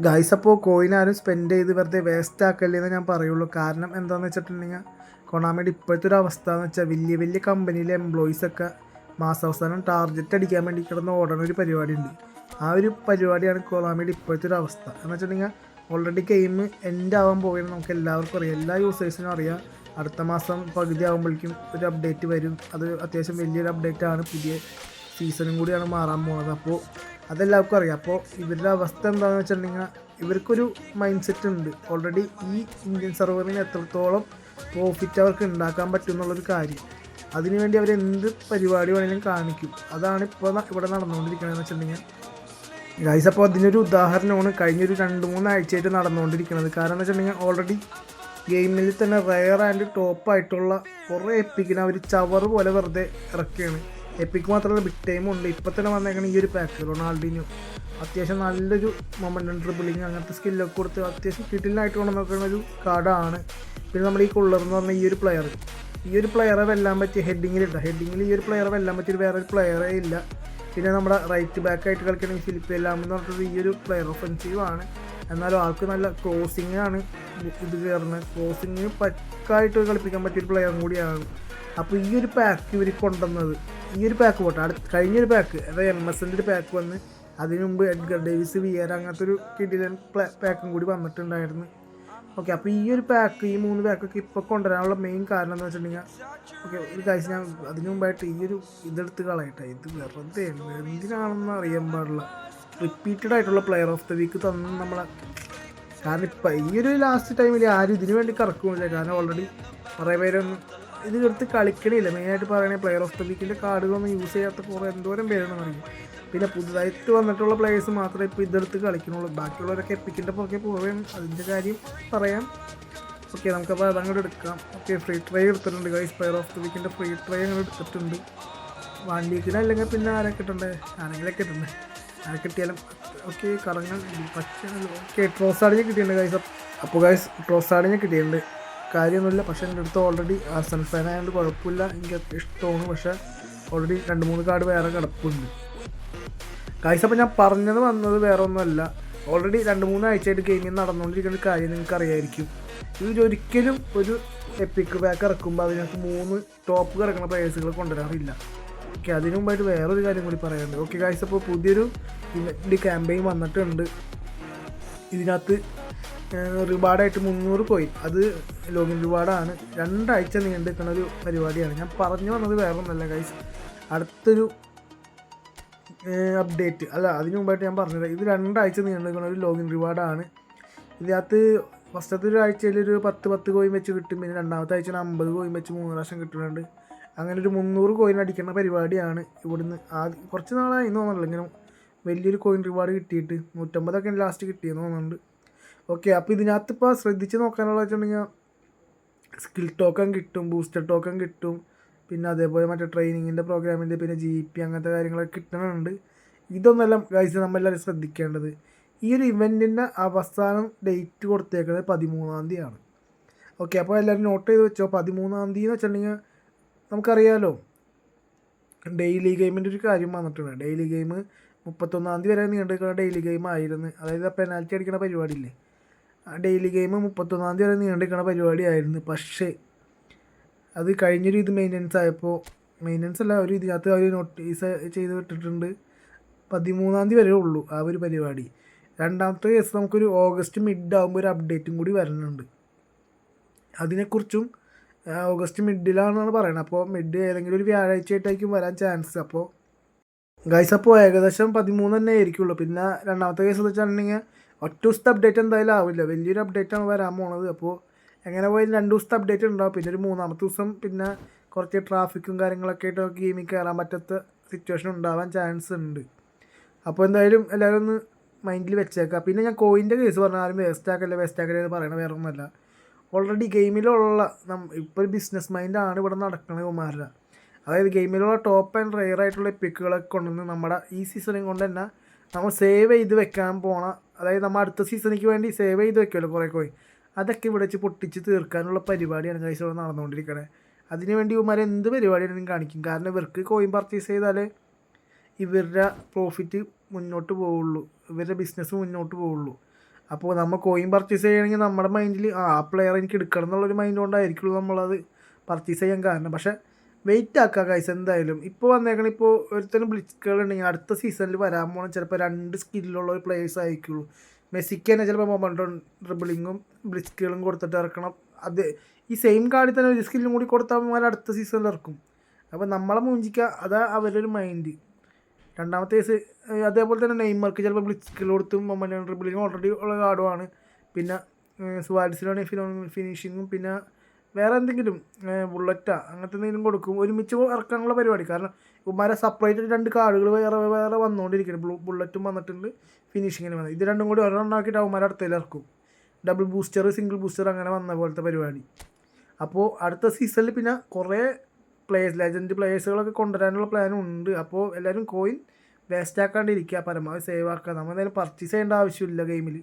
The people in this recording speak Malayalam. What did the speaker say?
ഗൈസ് അപ്പോൾ കോയിൻ ആരും സ്പെൻഡ് ചെയ്ത് വെറുതെ വേസ്റ്റ് ആക്കല്ലെന്ന് ഞാൻ പറയുള്ളൂ. കാരണം എന്താണെന്ന് വെച്ചിട്ടുണ്ടെങ്കിൽ കൊണാമിയുടെ ഇപ്പോഴത്തെ ഒരു അവസ്ഥ എന്ന് വെച്ചാൽ വലിയ വലിയ കമ്പനിയിലെ എംപ്ലോയീസൊക്കെ മാസാവസാനം ടാർഗറ്റ് അടിക്കാൻ വേണ്ടി കിടന്ന് ഓടണ ഒരു പരിപാടിയുണ്ട്. ആ ഒരു പരിപാടിയാണ് കൊണാമിയുടെ ഇപ്പോഴത്തെ ഒരു അവസ്ഥ എന്ന് വെച്ചിട്ടുണ്ടെങ്കിൽ ഓൾറെഡി ഗെയിം എൻഡ് ആവാൻ പോകുന്നത് നമുക്ക് എല്ലാവർക്കും അറിയാം, എല്ലാ യൂസേഴ്സിനും അറിയാം. അടുത്ത മാസം പകുതി ആകുമ്പോഴേക്കും ഒരു അപ്ഡേറ്റ് വരും. അത് അത്യാവശ്യം വലിയൊരു അപ്ഡേറ്റ് ആണ്, പുതിയ സീസണും കൂടിയാണ് മാറാൻ പോകുന്നത്. അപ്പോൾ അതെല്ലാവർക്കും അറിയാം. അപ്പോൾ ഇവരുടെ അവസ്ഥ എന്താണെന്ന് വെച്ചിട്ടുണ്ടെങ്കിൽ ഇവർക്കൊരു മൈൻഡ് സെറ്റ് ഉണ്ട്. ഓൾറെഡി ഈ ഇന്ത്യൻ സെർവറിന് എത്രത്തോളം പ്രോഫിറ്റ് അവർക്ക് ഉണ്ടാക്കാൻ പറ്റും എന്നുള്ളൊരു കാര്യം, അതിനുവേണ്ടി അവർ എന്ത് പരിപാടി വേണമെങ്കിലും കാണിക്കും. അതാണ് ഇപ്പോൾ ഇവിടെ നടന്നുകൊണ്ടിരിക്കണമെന്ന് വെച്ചിട്ടുണ്ടെങ്കിൽ ഗൈസ്. അപ്പോൾ അതിനൊരു ഉദാഹരണമാണ് കഴിഞ്ഞൊരു 2-3 ആഴ്ചയായിട്ട് നടന്നുകൊണ്ടിരിക്കുന്നത്. കാരണം എന്ന് വെച്ചിട്ടുണ്ടെങ്കിൽ ഓൾറെഡി ഗെയിമിൽ തന്നെ റയർ ആൻഡ് ടോപ്പായിട്ടുള്ള കുറേ എപ്പിക്കിനെ അവർ ചവറ് പോലെ വെറുതെ ഇറക്കുകയാണ്. എപ്പിക്ക് മാത്രമല്ല ബിഗ് ടൈമും ഉണ്ട്. ഇപ്പം തന്നെ വന്നേക്കണം ഈ ഒരു പാക്ക് റൊണാൾഡിനോ അത്യാവശ്യം നല്ലൊരു മൊമെൻ്റം ഡ്രിബിളിങ് അങ്ങനത്തെ സ്കില്ലൊക്കെ കൊടുത്ത് അത്യാവശ്യം കിട്ടിലായിട്ട് കൊണ്ട് നോക്കുന്ന ഒരു കാർഡാണ്. പിന്നെ നമ്മൾ ഈ കുള്ളർ എന്ന് പറഞ്ഞ ഈ ഒരു പ്ലെയറെ വെല്ലാൻ പറ്റിയ ഹെഡിങ്ങിൽ ഈ ഒരു പ്ലെയറെ വെല്ലാൻ പറ്റിയ വേറൊരു പ്ലെയറേ ഇല്ല. പിന്നെ നമ്മുടെ റൈറ്റ് ബാക്കായിട്ട് കളിക്കണമെങ്കിൽ ഫിലിപ്പ് എല്ലാം എന്ന് പറഞ്ഞിട്ട് ഈ ഒരു പ്ലെയർ ഒഫൻസീവാണ്. എന്നാലും ആൾക്ക് നല്ല ക്രോസിങ്ങാണ് ഇത് കയറുന്നത്. ക്രോസിങ് പക്കായിട്ട് കളിപ്പിക്കാൻ പറ്റിയൊരു പ്ലെയറും കൂടിയാണ്. അപ്പോൾ ഈ ഒരു പാക്ക് ഇവർ കൊണ്ടുവന്നത്, ഈ ഒരു പാക്ക് പോട്ടെ, കഴിഞ്ഞൊരു പാക്ക് അതായത് MS-ൻ്റെ ഒരു പാക്ക് വന്ന് അതിനു മുമ്പ് എഡ്ഗർ ഡേവിസ് വിയർ അങ്ങനത്തെ ഒരു കിടിലൻ പാക്കും കൂടി വന്നിട്ടുണ്ടായിരുന്നു. ഓക്കെ, അപ്പോൾ ഈ ഒരു പാക്ക്, ഈ 3 പാക്കൊക്കെ ഇപ്പോൾ കൊണ്ടുവരാനുള്ള മെയിൻ കാരണം എന്ന് വെച്ചിട്ടുണ്ടെങ്കിൽ ഓക്കെ ഒരു കാര്യം ഞാൻ അതിനു മുമ്പായിട്ട് ഈ ഒരു ഇതെടുത്ത് കളയട്ടെ. ഇത് വെറുതെ എന്തിനാണെന്ന് അറിയാൻ പാടില്ല. റിപ്പീറ്റഡ് ആയിട്ടുള്ള പ്ലെയർ ഓഫ് ദ വീക്ക് തന്നു നമ്മളെ. കാരണം ഇപ്പം ഈ ഒരു ലാസ്റ്റ് ടൈമിൽ ആരും ഇതിനു വേണ്ടി കറക്കുമില്ല. കാരണം ഓൾറെഡി കുറേ പേരൊന്നും ഇത് എടുത്ത് കളിക്കണില്ല. മെയിനായിട്ട് പറയുകയാണെങ്കിൽ പ്ലെയർ ഓഫ് ദ വീക്കിൻ്റെ കാർഡുകളൊന്നും യൂസ് ചെയ്യാത്ത കുറേ എന്തോരം പേരാണെന്ന് അറിയും. പിന്നെ പുതുതായിട്ട് വന്നിട്ടുള്ള പ്ലേയേഴ്സ് മാത്രമേ ഇപ്പോൾ ഇതെടുത്ത് കളിക്കണുള്ളൂ. ബാക്കിയുള്ളവരൊക്കെ എപ്പിക്കിൻ്റെ പുറകെ പോവുകയും അതിൻ്റെ കാര്യം പറയാം. ഓക്കെ, നമുക്കപ്പോൾ അതങ്ങോട്ട് എടുക്കാം. ഓക്കെ, ഫ്രീ ട്രൈ എടുത്തിട്ടുണ്ട് ഗൈസ്. പ്ലെയർ ഓഫ് ദ വീക്കിൻ്റെ ഫ്രീ ട്രൈ അങ്ങനെ എടുത്തിട്ടുണ്ട്. 1 വീക്കിന് അല്ലെങ്കിൽ പിന്നെ ആരെ കിട്ടണ്ടേ, ആരെങ്കിലൊക്കെ കിട്ടണ്ടേ, ആരെ കിട്ടിയാലും ഓക്കെ കറങ്ങാൻ പറ്റുന്നത്. ഓക്കെ, ട്രോസാഡിനെ കിട്ടിയിട്ടുണ്ട് ഗൈസ്. അപ്പോൾ ഗൈസ് ട്രോസാഡിനെ കിട്ടിയിട്ടുണ്ട്, കാര്യമൊന്നുമില്ല. പക്ഷേ എൻ്റെ അടുത്ത് ഓൾറെഡി ആർസണൽ ഫാൻ ആയതുകൊണ്ട് കുഴപ്പമില്ല, എനിക്ക് ഇഷ്ടമാണ്. പക്ഷേ ഓൾറെഡി 2-3 കാർഡ് വേറെ കിടപ്പുണ്ട് ഗൈസ്. അപ്പോൾ ഞാൻ പറഞ്ഞത് വന്നത് വേറെ ഒന്നുമല്ല, ഓൾറെഡി 2-3 ആഴ്ചയായിട്ട് ഗെയിമിൽ നടന്നുകൊണ്ടിരിക്കുന്ന കാര്യം നിങ്ങൾക്ക് അറിയായിരിക്കും. ഇതൊരിക്കലും ഒരു എപ്പിക് പാക്ക് ഇറക്കുമ്പോൾ അതിനകത്ത് 3 ടോപ്പ് കിടക്കുന്ന പ്ലേയേഴ്സുകൾ കൊണ്ടുവരാറില്ല. ഓക്കെ, അതിനു മുമ്പായിട്ട് വേറൊരു കാര്യം കൂടി പറയാനുണ്ട്. ഓക്കെ ഗൈസ്, അപ്പോൾ പുതിയൊരു ഇവൻ്റ് ക്യാമ്പയിൻ വന്നിട്ടുണ്ട്. ഇതിനകത്ത് റിവാർഡായിട്ട് 300 കോയിൻ, അത് ലോഗിൻ റിവാർഡാണ്. 2 ആഴ്ച നീണ്ടു നിൽക്കുന്ന ഒരു പരിപാടിയാണ്. ഞാൻ പറഞ്ഞു വന്നത് വേറെ ഒന്നല്ല ഗൈസ്, അടുത്തൊരു അപ്ഡേറ്റ് അല്ല, അതിന് മുമ്പായിട്ട് ഞാൻ പറഞ്ഞത് ഇത് 2 ആഴ്ച നീണ്ടു നിൽക്കുന്ന ഒരു ലോഗിൻ റിവാർഡാണ്. ഇതിനകത്ത് ഫസ്റ്റത്തെ ഒരു ആഴ്ചയിൽ ഒരു 10 കോയിൻ വെച്ച് കിട്ടും. പിന്നെ രണ്ടാമത്തെ ആഴ്ച 50 കോയിൻ വെച്ച് 3 പ്രാവശ്യം കിട്ടുന്നുണ്ട്. അങ്ങനെ ഒരു 300 കോയിൻ അടിക്കുന്ന പരിപാടിയാണ്. ഇവിടുന്ന് കുറച്ച് നാളായി തോന്നുന്നുള്ളൂ ഇങ്ങനെ വലിയൊരു കോയിൻ റിവാർഡ് കിട്ടിയിട്ട്. 150 ലാസ്റ്റ് കിട്ടിയെന്ന് തോന്നുന്നുണ്ട്. ഓക്കെ, അപ്പോൾ ഇതിനകത്ത് ഇപ്പോൾ ശ്രദ്ധിച്ച് നോക്കാനുള്ള വെച്ചിട്ടുണ്ടെങ്കിൽ സ്കിൽ ടോക്കൺ കിട്ടും, ബൂസ്റ്റർ ടോക്കൺ കിട്ടും, പിന്നെ അതേപോലെ മറ്റേ ട്രെയിനിങ്ങിൻ്റെ പ്രോഗ്രാമിൻ്റെ പിന്നെ GP അങ്ങനത്തെ കാര്യങ്ങളൊക്കെ കിട്ടുന്നുണ്ട്. ഇതൊന്നെല്ലാം ഗൈസ് നമ്മളെല്ലാവരും ശ്രദ്ധിക്കേണ്ടത്. ഈ ഒരു ഇവൻറ്റിൻ്റെ അവസാനം ഡേറ്റ് കൊടുത്തേക്കുന്നത് 13-ാം തീയതിയാണ്. ഓക്കെ, അപ്പോൾ എല്ലാവരും നോട്ട് ചെയ്ത് വെച്ചോ. 13-ാം തീയതി എന്ന് വെച്ചിട്ടുണ്ടെങ്കിൽ നമുക്കറിയാമല്ലോ ഡെയിലി ഗെയിമിൻ്റെ ഒരു കാര്യം വന്നിട്ടുണ്ട്. ഡെയിലി ഗെയിം 31-ാം തീയതി വരെ നീണ്ടുനിൽക്കുന്ന ഡെയിലി ഗെയിം ആയിരുന്നു. അതായത് പെനാൽറ്റി അടിക്കുന്ന പരിപാടിയില്ലേ, ഡെയിലി ഗെയിം 31-ാം തീയതി വരെ നീണ്ടുനിൽക്കുന്ന പരിപാടിയായിരുന്നു. പക്ഷേ അത് കഴിഞ്ഞൊരു ഇത് മെയിൻ്റനൻസ് ആയപ്പോൾ, മെയിൻ്റനൻസ് അല്ല, ഒരു ഇതിനകത്ത് അവർ നോട്ടീസ് ചെയ്ത് വിട്ടിട്ടുണ്ട് 13-ാം തീയതി വരെ ഉള്ളൂ ആ ഒരു പരിപാടി. രണ്ടാമത്തെ കേസ് നമുക്കൊരു ഓഗസ്റ്റ് മിഡ് ആകുമ്പോൾ ഒരു അപ്ഡേറ്റും കൂടി വരുന്നുണ്ട്. അതിനെക്കുറിച്ചും ഓഗസ്റ്റ് മിഡിലാണെന്നാണ് പറയുന്നത്. അപ്പോൾ മിഡ് ഏതെങ്കിലും ഒരു വ്യാഴാഴ്ചയായിട്ടായിരിക്കും വരാൻ ചാൻസ്. അപ്പോൾ ഗൈസ്, അപ്പോൾ ഏകദേശം 13 തന്നെ ആയിരിക്കുള്ളൂ. പിന്നെ രണ്ടാമത്തെ കേസ് എന്ന് വെച്ചിട്ടുണ്ടെങ്കിൽ ഒറ്റ ദിവസത്തെ അപ്ഡേറ്റ് എന്തായാലും ആവില്ല, വലിയൊരു അപ്ഡേറ്റാണ് വരാൻ പോണത്. അപ്പോൾ എങ്ങനെ പോയാലും 2 ദിവസത്തെ അപ്ഡേറ്റ് ഉണ്ടാവും. പിന്നെ ഒരു 3-ാമത്തെ ദിവസം പിന്നെ കുറച്ച് ട്രാഫിക്കും കാര്യങ്ങളൊക്കെ ആയിട്ട് ഗെയിമിൽ കയറാൻ പറ്റാത്ത സിറ്റുവേഷൻ ഉണ്ടാവാൻ ചാൻസ് ഉണ്ട്. അപ്പോൾ എന്തായാലും എല്ലാവരും ഒന്ന് മൈൻഡിൽ വെച്ചേക്കാം. പിന്നെ ഞാൻ കോയിൻ്റെ കേസ് പറഞ്ഞാൽ ആരും വേസ്റ്റ് ആക്കല്ലേ എന്ന് പറയണത് വേറെ ഒന്നുമല്ല. ഓൾറെഡി ഗെയിമിലുള്ള ഇപ്പോൾ ഒരു ബിസിനസ് മൈൻഡാണ് ഇവിടെ നടക്കുന്നത് കുമാരല്ല. അതായത് ഗെയിമിലുള്ള ടോപ്പ് ആൻഡ് റെയർ ആയിട്ടുള്ള പിക്കുകളൊക്കെ കൊണ്ടുവന്ന് നമ്മുടെ ഈ സീസണിൽ കൊണ്ട് തന്നെ നമ്മൾ സേവ് ചെയ്ത് വെക്കാൻ പോണ, അതായത് നമ്മൾ അടുത്ത സീസണിക്ക് വേണ്ടി സേവ് ചെയ്ത് വെക്കുമല്ലോ കുറേ കോയിൻ, അതൊക്കെ ഇവിടെ വെച്ച് പൊട്ടിച്ച് തീർക്കാനുള്ള പരിപാടിയാണ് ഗൈസ് ഇവിടെ നടന്നുകൊണ്ടിരിക്കുന്നത്. അതിനുവേണ്ടി ഇവന്മാർ എന്ത് പരിപാടിയാണെങ്കിലും കാണിക്കും. കാരണം ഇവർക്ക് കോയിൻ പർച്ചേസ് ചെയ്താലേ ഇവരുടെ പ്രോഫിറ്റ് മുന്നോട്ട് പോവുള്ളൂ, ഇവരുടെ ബിസിനസ് മുന്നോട്ട് പോവുള്ളൂ. അപ്പോൾ നമ്മൾ കോയിൻ പർച്ചേസ് ചെയ്യണമെങ്കിൽ നമ്മുടെ മൈൻഡിൽ ആ പ്ലെയർ എനിക്ക് എടുക്കണം എന്നുള്ളൊരു മൈൻഡ് കൊണ്ടായിരിക്കുള്ളൂ നമ്മളത് പർച്ചേസ് ചെയ്യാൻ കാരണം. പക്ഷേ വെയിറ്റ് ആക്കുക ഗൈസ് എന്തായാലും. ഇപ്പോൾ വന്നേക്കണം ഇപ്പോൾ ഒരുത്തരം ബ്ലിറ്റ്സ്കൾ ഉണ്ടെങ്കിൽ അടുത്ത സീസണിൽ വരാൻ പോകണം ചിലപ്പോൾ 2 സ്കില്ലുള്ള ഒരു പ്ലേയേഴ്സ് ആയിരിക്കുള്ളൂ. മെസ്സിക്ക് തന്നെ ചിലപ്പോൾ മൊമെൻറ്റോ ഡ്രിബിളിങ്ങും ബ്ലിറ്റ്സ്കളും കൊടുത്തിട്ട് ഇറക്കണം. അത് ഈ സെയിം കാർഡിൽ തന്നെ ഒരു സ്കില്ലും കൂടി കൊടുത്താൽ അടുത്ത സീസണിൽ ഇറക്കും. അപ്പോൾ നമ്മളെ മൂഞ്ചിക്കുക അതാ അവരുടെ ഒരു മൈൻഡ്. രണ്ടാമത്തെ കേസ് അതേപോലെ തന്നെ നെയ്മർക്ക് ചിലപ്പോൾ ബ്ലിറ്റ്സ്കിൽ കൊടുത്തും മൊമെൻറ്റോ ഡ്രിബിളിങ്ങും ഓൾറെഡി ഉള്ള കാർഡുമാണ്. പിന്നെ സുവാരസിലാണെങ്കിൽ ഫിനിഷിങ്ങും പിന്നെ വേറെ എന്തെങ്കിലും ബുള്ളറ്റാ അങ്ങനത്തെ എന്തെങ്കിലും കൊടുക്കും, ഒരുമിച്ച് ഇറക്കാനുള്ള പരിപാടി. കാരണം ഇവന്മാരെ സെപ്പറേറ്റ് 2 കാർഡുകൾ വേറെ വന്നുകൊണ്ടിരിക്കുന്നത്. ബുള്ളറ്റും വന്നിട്ടുണ്ട്, ഫിനിഷിങ്ങിന് വന്നത്. ഇത് രണ്ടും കൂടി ഒരെണ്ണമാക്കിയിട്ട് അവന്മാരെ അടുത്തതിൽ ഇറക്കും. ഡബിൾ ബൂസ്റ്റർ, സിംഗിൾ ബൂസ്റ്റർ അങ്ങനെ വന്ന പോലത്തെ പരിപാടി. അപ്പോൾ അടുത്ത സീസണിൽ പിന്നെ കുറേ ലെജൻഡ് പ്ലേയേഴ്സുകളൊക്കെ കൊണ്ടുവരാനുള്ള പ്ലാനും ഉണ്ട്. അപ്പോൾ എല്ലാവരും കോയിൻ വേസ്റ്റ് ആക്കാണ്ടിരിക്കുക, പരമാവധി സേവ് ആക്കുക. നമ്മൾ എന്തായാലും പർച്ചേസ് ചെയ്യേണ്ട ആവശ്യമില്ല ഗെയിമിൽ.